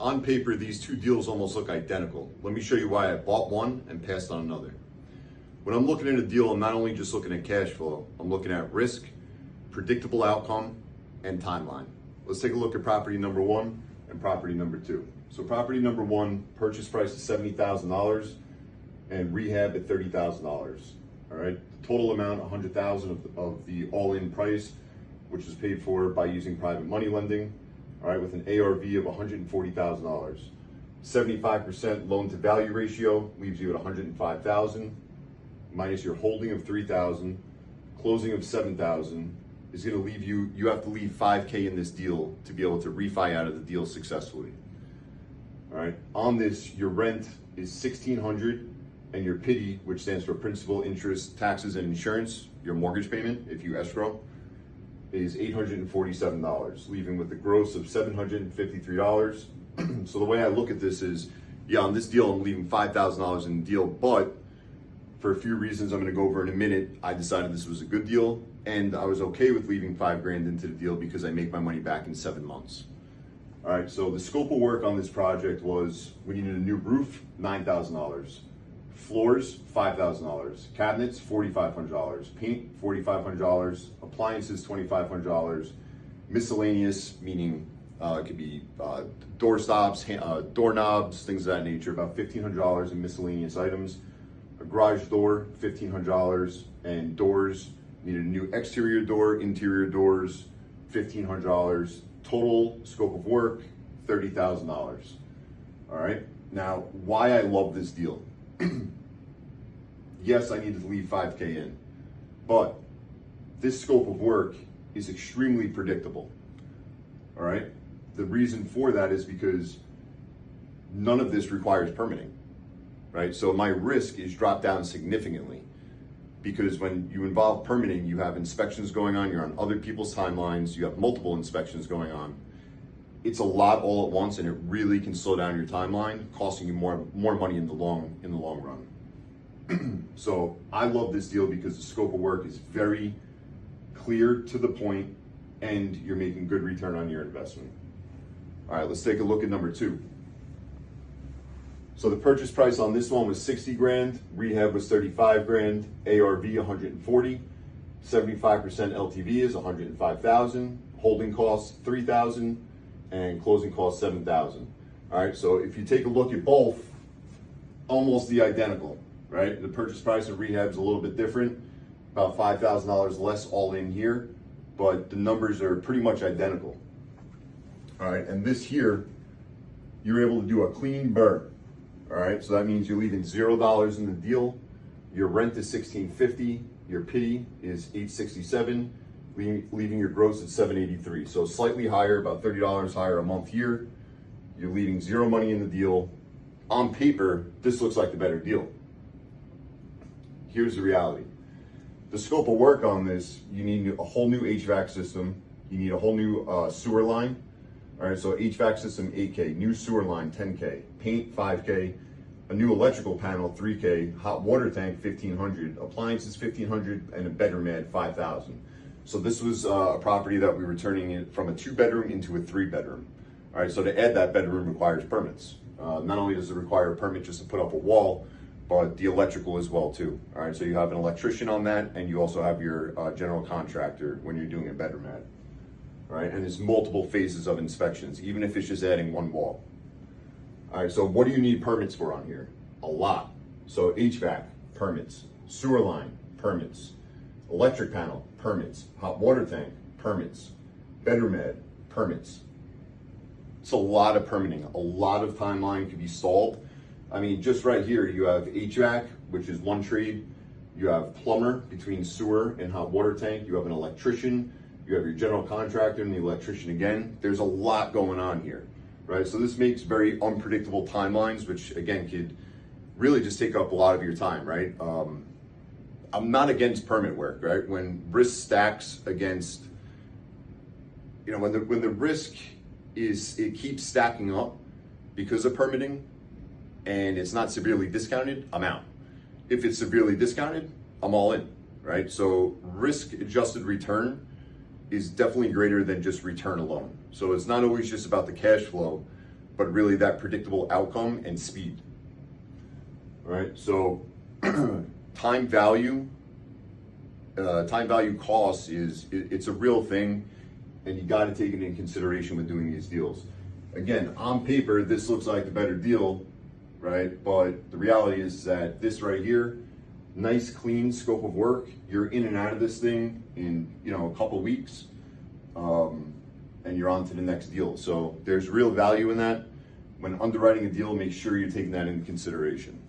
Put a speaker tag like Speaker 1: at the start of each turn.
Speaker 1: On paper, these two deals almost look identical. Let me show you why I bought one and passed on another. When I'm looking at a deal, I'm not only just looking at cash flow, I'm looking at risk, predictable outcome, and timeline. Let's take a look at property number one and property number two. So property number one, purchase price is $70,000 and rehab at $30,000. All right, the total amount, $100,000 of the all-in price, which is paid for by using private money lending. All right, with an ARV of $140,000. 75% loan to value ratio leaves you at $105,000, minus your holding of $3,000, closing of $7,000 is going to leave you, you have to leave $5K in this deal to be able to refi out of the deal successfully. All right, on this, your rent is $1,600 and your PITI, which stands for principal, interest, taxes, and insurance, your mortgage payment, if you escrow, is $847, leaving with a gross of $753. So the way I look at this is, yeah, on this deal, I'm leaving $5,000 in the deal, but for a few reasons I'm gonna go over in a minute, I decided this was a good deal, and I was okay with leaving $5,000 into the deal because I make my money back in 7 months. All right, so the scope of work on this project was, we needed a new roof, $9,000. Floors, $5,000. Cabinets, $4,500. Paint, $4,500. Appliances, $2,500. Miscellaneous, meaning it could be door stops, doorknobs, things of that nature, about $1,500 in miscellaneous items. A garage door, $1,500. And doors, needed a new exterior door, interior doors, $1,500. Total scope of work, $30,000. All right, now why I love this deal. Yes, I needed to leave $5K in, but this scope of work is extremely predictable. All right, the reason for that is because none of this requires permitting, right? So my risk is dropped down significantly because when you involve permitting, you have inspections going on, you're on other people's timelines, you have multiple inspections going on. It's a lot all at once, and it really can slow down your timeline, costing you more money in the long run. So I love this deal because the scope of work is very clear, to the point, and you're making good return on your investment. All right, let's take a look at number two. So the purchase price on this one was $60,000, rehab was $35,000, ARV 140, 75% LTV is $105,000, holding costs $3,000, and closing costs $7,000. All right, so if you take a look at both, almost the identical, right? The purchase price of rehab is a little bit different, about $5,000 less all in here, but the numbers are pretty much identical. All right, and this here, you're able to do a clean BRRRR. All right, so that means you're leaving $0 in the deal. Your rent is $1,650. Your PITI is $867, leaving your gross at $783. So slightly higher, about $30 higher a month here. You're leaving zero money in the deal. On paper, this looks like the better deal. Here's the reality. The scope of work on this, you need a whole new HVAC system. You need a whole new sewer line. All right, so HVAC system, $8K, new sewer line, $10K, paint, $5K, a new electrical panel, $3K, hot water tank, $1,500, appliances, $1,500, and a bedroom at $5,000. So this was a property that we were turning it from a 2-bedroom into a 3-bedroom. All right, so to add that bedroom requires permits. Not only does it require a permit just to put up a wall, but the electrical as well too. All right, so you have an electrician on that, and you also have your general contractor when you're doing a bedroom ad. All right, and there's multiple phases of inspections, even if it's just adding one wall. All right, so what do you need permits for on here? A lot. So HVAC, permits, sewer line, permits, electric panel, permits, hot water tank, permits, bedroom ad, permits. It's a lot of permitting. A lot of timeline could be stalled. I mean, just right here, you have HVAC, which is one trade. You have plumber between sewer and hot water tank. You have an electrician. You have your general contractor and the electrician again. There's a lot going on here, right? So this makes very unpredictable timelines, which again could really just take up a lot of your time, right? I'm not against permit work, right? When risk stacks against, you know, when the risk is, it keeps stacking up because of permitting and it's not severely discounted, I'm out. If it's severely discounted, I'm all in, right? So risk adjusted return is definitely greater than just return alone. So it's not always just about the cash flow, but really that predictable outcome and speed. All right, so time value cost it's a real thing, and you got to take it into consideration when doing these deals. Again, on paper, this looks like the better deal, right? But the reality is that this right here, nice clean scope of work, you're in and out of this thing in a couple weeks, and you're on to the next deal. So there's real value in that. When underwriting a deal, make sure you're taking that into consideration.